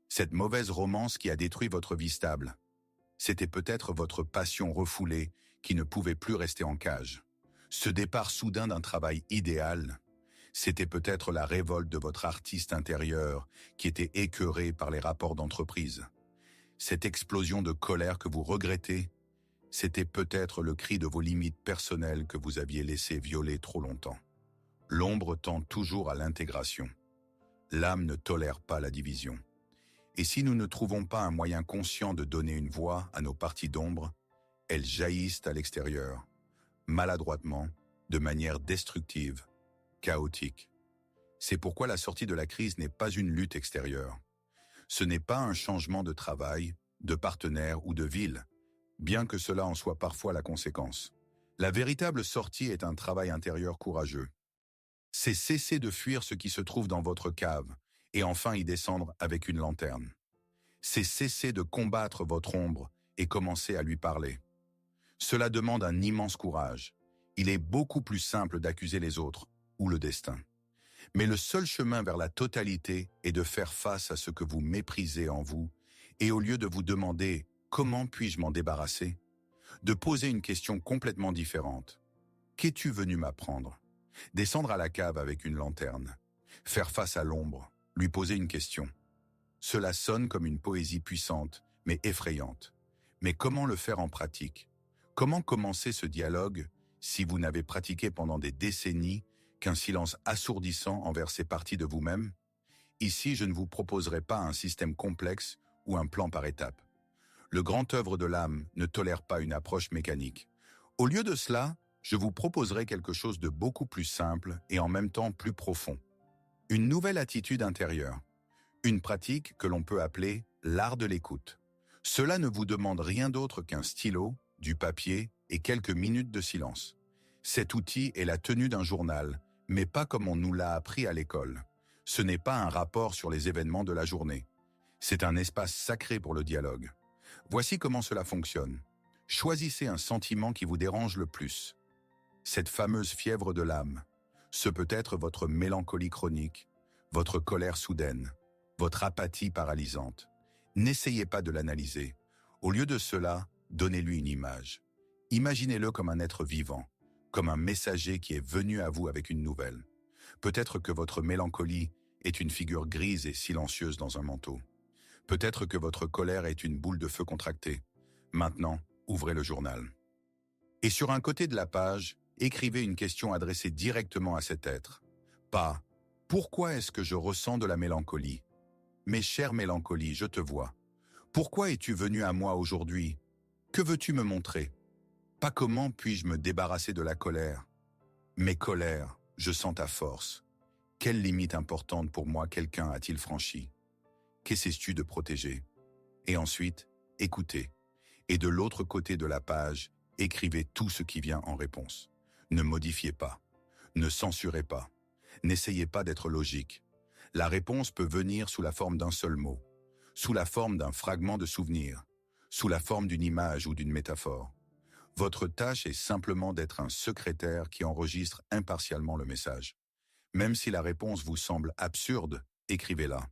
S1: Cette mauvaise romance qui a détruit votre vie stable, c'était peut-être votre passion refoulée qui ne pouvait plus rester en cage. Ce départ soudain d'un travail idéal, c'était peut-être la révolte de votre artiste intérieur qui était écœuré par les rapports d'entreprise. Cette explosion de colère que vous regrettez, c'était peut-être le cri de vos limites personnelles que vous aviez laissé violer trop longtemps. L'ombre tend toujours à l'intégration. L'âme ne tolère pas la division. Et si nous ne trouvons pas un moyen conscient de donner une voix à nos parties d'ombre, elles jaillissent à l'extérieur, maladroitement, de manière destructive, chaotique. C'est pourquoi la sortie de la crise n'est pas une lutte extérieure. Ce n'est pas un changement de travail, de partenaire ou de ville, bien que cela en soit parfois la conséquence. La véritable sortie est un travail intérieur courageux. C'est cesser de fuir ce qui se trouve dans votre cave et enfin y descendre avec une lanterne. C'est cesser de combattre votre ombre et commencer à lui parler. Cela demande un immense courage. Il est beaucoup plus simple d'accuser les autres ou le destin. Mais le seul chemin vers la totalité est de faire face à ce que vous méprisez en vous et au lieu de vous demander « Comment puis-je m'en débarrasser ?», de poser une question complètement différente. Qu'es-tu venu m'apprendre ? Descendre à la cave avec une lanterne. Faire face à l'ombre. Lui poser une question. Cela sonne comme une poésie puissante, mais effrayante. Mais comment le faire en pratique ? Comment commencer ce dialogue si vous n'avez pratiqué pendant des décennies qu'un silence assourdissant envers ces parties de vous-même ? Ici, je ne vous proposerai pas un système complexe ou un plan par étapes. Le grand œuvre de l'âme ne tolère pas une approche mécanique. Au lieu de cela, je vous proposerai quelque chose de beaucoup plus simple et en même temps plus profond. Une nouvelle attitude intérieure. Une pratique que l'on peut appeler l'art de l'écoute. Cela ne vous demande rien d'autre qu'un stylo, du papier et quelques minutes de silence. Cet outil est la tenue d'un journal, mais pas comme on nous l'a appris à l'école. Ce n'est pas un rapport sur les événements de la journée. C'est un espace sacré pour le dialogue. Voici comment cela fonctionne. Choisissez un sentiment qui vous dérange le plus. Cette fameuse fièvre de l'âme. Ce peut être votre mélancolie chronique, votre colère soudaine, votre apathie paralysante. N'essayez pas de l'analyser. Au lieu de cela, donnez-lui une image. Imaginez-le comme un être vivant, comme un messager qui est venu à vous avec une nouvelle. Peut-être que votre mélancolie est une figure grise et silencieuse dans un manteau. Peut-être que votre colère est une boule de feu contractée. Maintenant, ouvrez le journal. Et sur un côté de la page, écrivez une question adressée directement à cet être. Pas « Pourquoi est-ce que je ressens de la mélancolie ?» Mais chère mélancolie, je te vois. Pourquoi es-tu venu à moi aujourd'hui ? Que veux-tu me montrer ? Pas comment puis-je me débarrasser de la colère. Mais colère, je sens ta force. Quelle limite importante pour moi quelqu'un a-t-il franchi ? Qu'essaies-tu de protéger ? Et ensuite, écoutez. Et de l'autre côté de la page, écrivez tout ce qui vient en réponse. Ne modifiez pas. Ne censurez pas. N'essayez pas d'être logique. La réponse peut venir sous la forme d'un seul mot, sous la forme d'un fragment de souvenir, sous la forme d'une image ou d'une métaphore. Votre tâche est simplement d'être un secrétaire qui enregistre impartialement le message. Même si la réponse vous semble absurde, écrivez-la.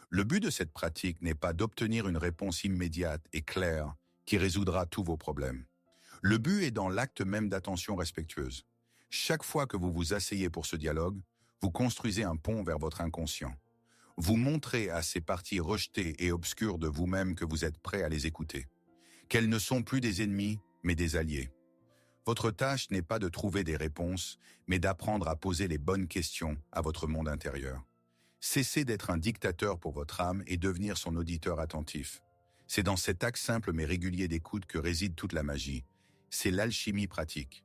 S1: Le but de cette pratique n'est pas d'obtenir une réponse immédiate et claire qui résoudra tous vos problèmes. Le but est dans l'acte même d'attention respectueuse. Chaque fois que vous vous asseyez pour ce dialogue, vous construisez un pont vers votre inconscient. Vous montrez à ces parties rejetées et obscures de vous-même que vous êtes prêt à les écouter. Qu'elles ne sont plus des ennemis, mais des alliés. Votre tâche n'est pas de trouver des réponses, mais d'apprendre à poser les bonnes questions à votre monde intérieur. Cessez d'être un dictateur pour votre âme et devenir son auditeur attentif. C'est dans cet acte simple mais régulier d'écoute que réside toute la magie. C'est l'alchimie pratique.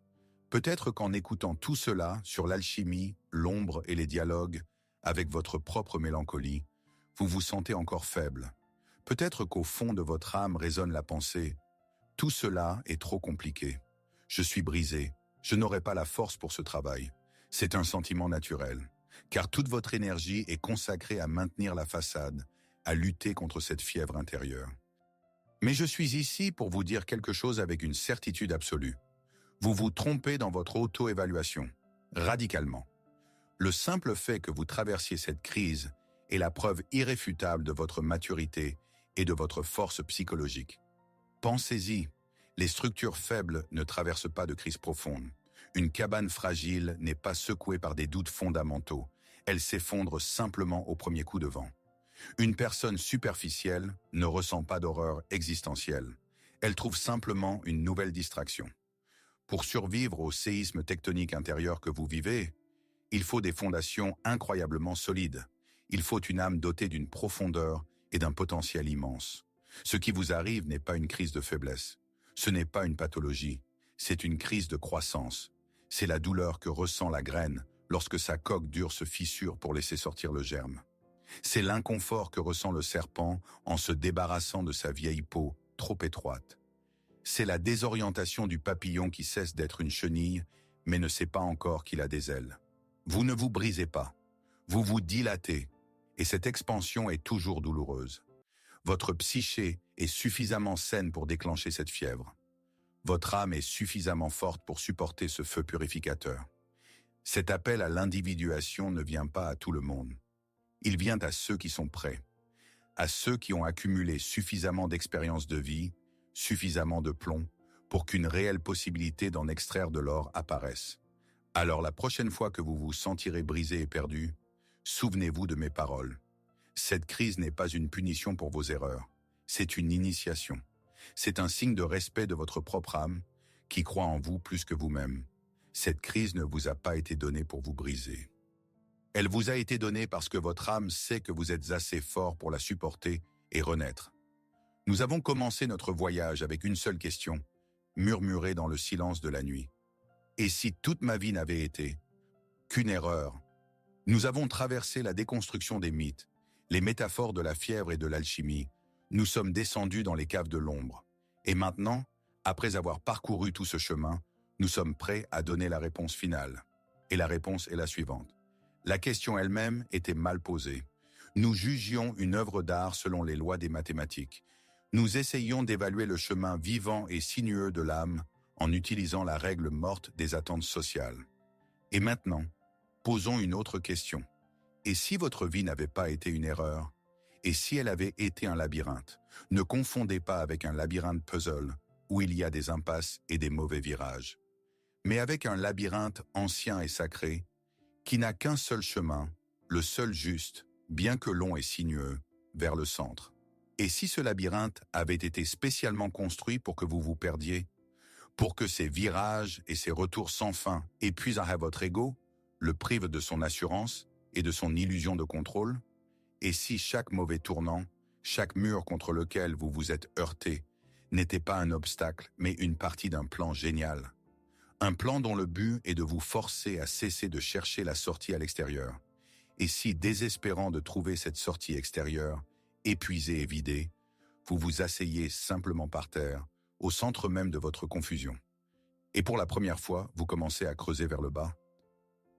S1: Peut-être qu'en écoutant tout cela sur l'alchimie, l'ombre et les dialogues, avec votre propre mélancolie, vous vous sentez encore faible. Peut-être qu'au fond de votre âme résonne la pensée « Tout cela est trop compliqué. Je suis brisé. Je n'aurai pas la force pour ce travail. » C'est un sentiment naturel, car toute votre énergie est consacrée à maintenir la façade, à lutter contre cette fièvre intérieure. Mais je suis ici pour vous dire quelque chose avec une certitude absolue. Vous vous trompez dans votre auto-évaluation, radicalement. Le simple fait que vous traversiez cette crise est la preuve irréfutable de votre maturité et de votre force psychologique. Pensez-y, les structures faibles ne traversent pas de crise profonde. Une cabane fragile n'est pas secouée par des doutes fondamentaux, elle s'effondre simplement au premier coup de vent. Une personne superficielle ne ressent pas d'horreur existentielle, elle trouve simplement une nouvelle distraction. Pour survivre au séisme tectonique intérieur que vous vivez, il faut des fondations incroyablement solides. Il faut une âme dotée d'une profondeur et d'un potentiel immense. Ce qui vous arrive n'est pas une crise de faiblesse. Ce n'est pas une pathologie. C'est une crise de croissance. C'est la douleur que ressent la graine lorsque sa coque dure se fissure pour laisser sortir le germe. C'est l'inconfort que ressent le serpent en se débarrassant de sa vieille peau trop étroite. C'est la désorientation du papillon qui cesse d'être une chenille, mais ne sait pas encore qu'il a des ailes. Vous ne vous brisez pas. Vous vous dilatez, et cette expansion est toujours douloureuse. Votre psyché est suffisamment saine pour déclencher cette fièvre. Votre âme est suffisamment forte pour supporter ce feu purificateur. Cet appel à l'individuation ne vient pas à tout le monde. Il vient à ceux qui sont prêts, à ceux qui ont accumulé suffisamment d'expérience de vie, suffisamment de plomb, pour qu'une réelle possibilité d'en extraire de l'or apparaisse. Alors la prochaine fois que vous vous sentirez brisé et perdu, souvenez-vous de mes paroles. Cette crise n'est pas une punition pour vos erreurs, c'est une initiation. C'est un signe de respect de votre propre âme, qui croit en vous plus que vous-même. Cette crise ne vous a pas été donnée pour vous briser. Elle vous a été donnée parce que votre âme sait que vous êtes assez fort pour la supporter et renaître. Nous avons commencé notre voyage avec une seule question, murmurée dans le silence de la nuit. Et si toute ma vie n'avait été qu'une erreur? Nous avons traversé la déconstruction des mythes, les métaphores de la fièvre et de l'alchimie. Nous sommes descendus dans les caves de l'ombre. Et maintenant, après avoir parcouru tout ce chemin, nous sommes prêts à donner la réponse finale. Et la réponse est la suivante. La question elle-même était mal posée. Nous jugions une œuvre d'art selon les lois des mathématiques. Nous essayions d'évaluer le chemin vivant et sinueux de l'âme en utilisant la règle morte des attentes sociales. Et maintenant, posons une autre question. Et si votre vie n'avait pas été une erreur? Et si elle avait été un labyrinthe? Ne confondez pas avec un labyrinthe puzzle où il y a des impasses et des mauvais virages. Mais avec un labyrinthe ancien et sacré qui n'a qu'un seul chemin, le seul juste, bien que long et sinueux, vers le centre. Et si ce labyrinthe avait été spécialement construit pour que vous vous perdiez, pour que ces virages et ces retours sans fin épuisent à votre ego, le privent de son assurance et de son illusion de contrôle? Et si chaque mauvais tournant, chaque mur contre lequel vous vous êtes heurté, n'était pas un obstacle, mais une partie d'un plan génial? Un plan dont le but est de vous forcer à cesser de chercher la sortie à l'extérieur. Et si, désespérant de trouver cette sortie extérieure, épuisé et vidé, vous vous asseyez simplement par terre, au centre même de votre confusion. Et pour la première fois, vous commencez à creuser vers le bas,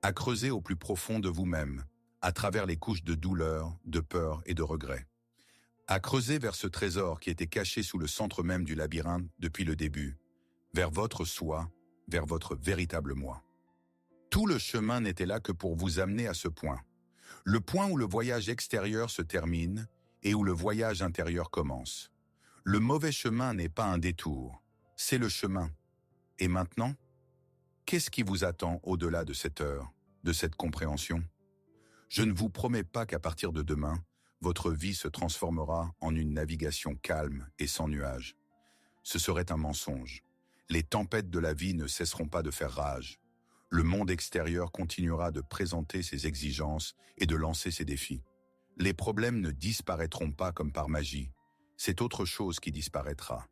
S1: à creuser au plus profond de vous-même, à travers les couches de douleur, de peur et de regret. À creuser vers ce trésor qui était caché sous le centre même du labyrinthe depuis le début, vers votre soi, vers votre véritable moi. Tout le chemin n'était là que pour vous amener à ce point. Le point où le voyage extérieur se termine et où le voyage intérieur commence. Le mauvais chemin n'est pas un détour, c'est le chemin. Et maintenant, qu'est-ce qui vous attend au-delà de cette heure, de cette compréhension? Je ne vous promets pas qu'à partir de demain, votre vie se transformera en une navigation calme et sans nuages. Ce serait un mensonge. Les tempêtes de la vie ne cesseront pas de faire rage. Le monde extérieur continuera de présenter ses exigences et de lancer ses défis. Les problèmes ne disparaîtront pas comme par magie. C'est autre chose qui disparaîtra.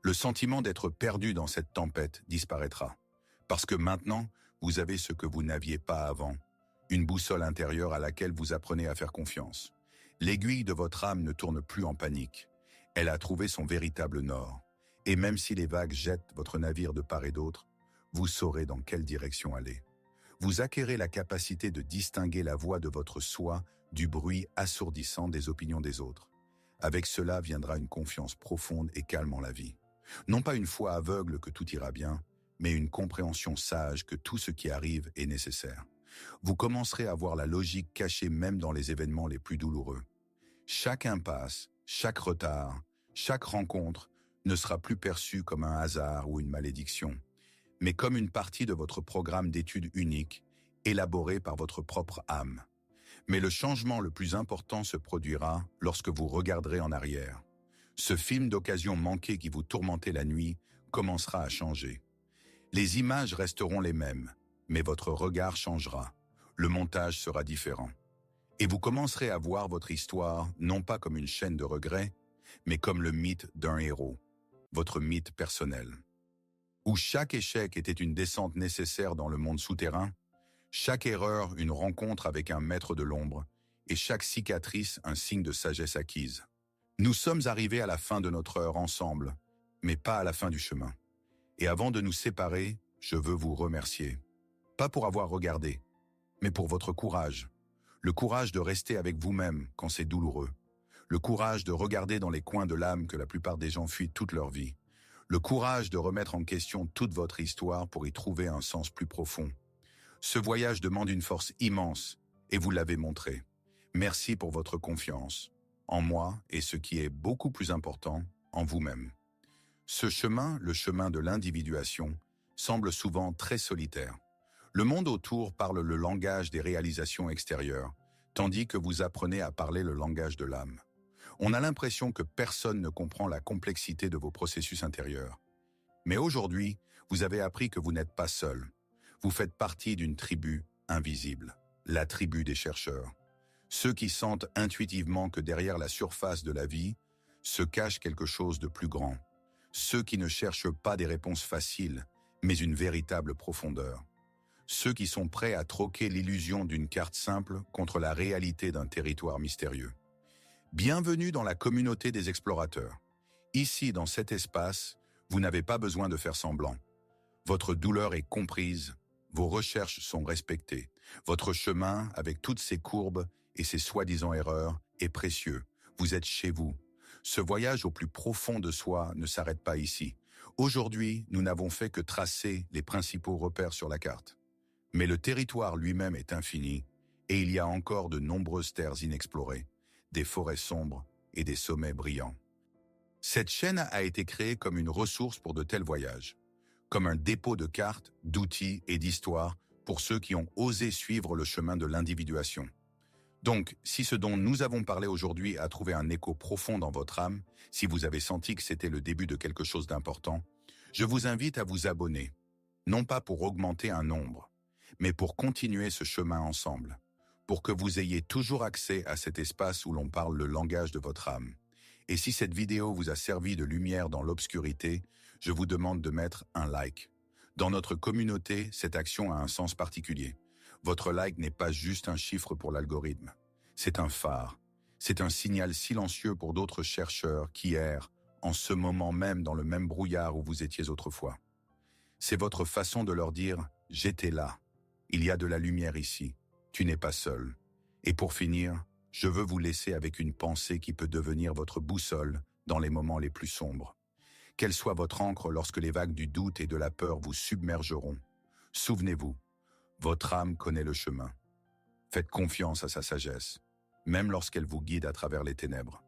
S1: Le sentiment d'être perdu dans cette tempête disparaîtra. Parce que maintenant, vous avez ce que vous n'aviez pas avant. Une boussole intérieure à laquelle vous apprenez à faire confiance. L'aiguille de votre âme ne tourne plus en panique. Elle a trouvé son véritable nord. Et même si les vagues jettent votre navire de part et d'autre, vous saurez dans quelle direction aller. Vous acquérez la capacité de distinguer la voix de votre soi du bruit assourdissant des opinions des autres. Avec cela viendra une confiance profonde et calme en la vie. Non pas une foi aveugle que tout ira bien, mais une compréhension sage que tout ce qui arrive est nécessaire. Vous commencerez à voir la logique cachée même dans les événements les plus douloureux. Chaque impasse, chaque retard, chaque rencontre ne sera plus perçu comme un hasard ou une malédiction, mais comme une partie de votre programme d'études unique, élaboré par votre propre âme. Mais le changement le plus important se produira lorsque vous regarderez en arrière. Ce film d'occasion manquée qui vous tourmentait la nuit commencera à changer. Les images resteront les mêmes, mais votre regard changera. Le montage sera différent. Et vous commencerez à voir votre histoire non pas comme une chaîne de regrets, mais comme le mythe d'un héros, votre mythe personnel. Où chaque échec était une descente nécessaire dans le monde souterrain, chaque erreur une rencontre avec un maître de l'ombre, et chaque cicatrice un signe de sagesse acquise. Nous sommes arrivés à la fin de notre heure ensemble, mais pas à la fin du chemin. Et avant de nous séparer, je veux vous remercier. Pas pour avoir regardé, mais pour votre courage. Le courage de rester avec vous-même quand c'est douloureux. Le courage de regarder dans les coins de l'âme que la plupart des gens fuient toute leur vie. Le courage de remettre en question toute votre histoire pour y trouver un sens plus profond. Ce voyage demande une force immense, et vous l'avez montré. Merci pour votre confiance, en moi et ce qui est beaucoup plus important, en vous-même. Ce chemin, le chemin de l'individuation, semble souvent très solitaire. Le monde autour parle le langage des réalisations extérieures, tandis que vous apprenez à parler le langage de l'âme. On a l'impression que personne ne comprend la complexité de vos processus intérieurs. Mais aujourd'hui, vous avez appris que vous n'êtes pas seul. Vous faites partie d'une tribu invisible, la tribu des chercheurs. Ceux qui sentent intuitivement que derrière la surface de la vie se cache quelque chose de plus grand. Ceux qui ne cherchent pas des réponses faciles, mais une véritable profondeur. Ceux qui sont prêts à troquer l'illusion d'une carte simple contre la réalité d'un territoire mystérieux. Bienvenue dans la communauté des explorateurs. Ici, dans cet espace, vous n'avez pas besoin de faire semblant. Votre douleur est comprise, vos recherches sont respectées. Votre chemin, avec toutes ses courbes et ses soi-disant erreurs, est précieux. Vous êtes chez vous. Ce voyage au plus profond de soi ne s'arrête pas ici. Aujourd'hui, nous n'avons fait que tracer les principaux repères sur la carte. Mais le territoire lui-même est infini, et il y a encore de nombreuses terres inexplorées, des forêts sombres et des sommets brillants. Cette chaîne a été créée comme une ressource pour de tels voyages, comme un dépôt de cartes, d'outils et d'histoires pour ceux qui ont osé suivre le chemin de l'individuation. Donc, si ce dont nous avons parlé aujourd'hui a trouvé un écho profond dans votre âme, si vous avez senti que c'était le début de quelque chose d'important, je vous invite à vous abonner, non pas pour augmenter un nombre, mais pour continuer ce chemin ensemble, pour que vous ayez toujours accès à cet espace où l'on parle le langage de votre âme. Et si cette vidéo vous a servi de lumière dans l'obscurité, je vous demande de mettre un like. Dans notre communauté, cette action a un sens particulier. Votre like n'est pas juste un chiffre pour l'algorithme. C'est un phare. C'est un signal silencieux pour d'autres chercheurs qui errent en ce moment même dans le même brouillard où vous étiez autrefois. C'est votre façon de leur dire « J'étais là. Il y a de la lumière ici. Tu n'es pas seul. » Et pour finir, je veux vous laisser avec une pensée qui peut devenir votre boussole dans les moments les plus sombres. Qu'elle soit votre ancre lorsque les vagues du doute et de la peur vous submergeront. Souvenez-vous, votre âme connaît le chemin. Faites confiance à sa sagesse, même lorsqu'elle vous guide à travers les ténèbres.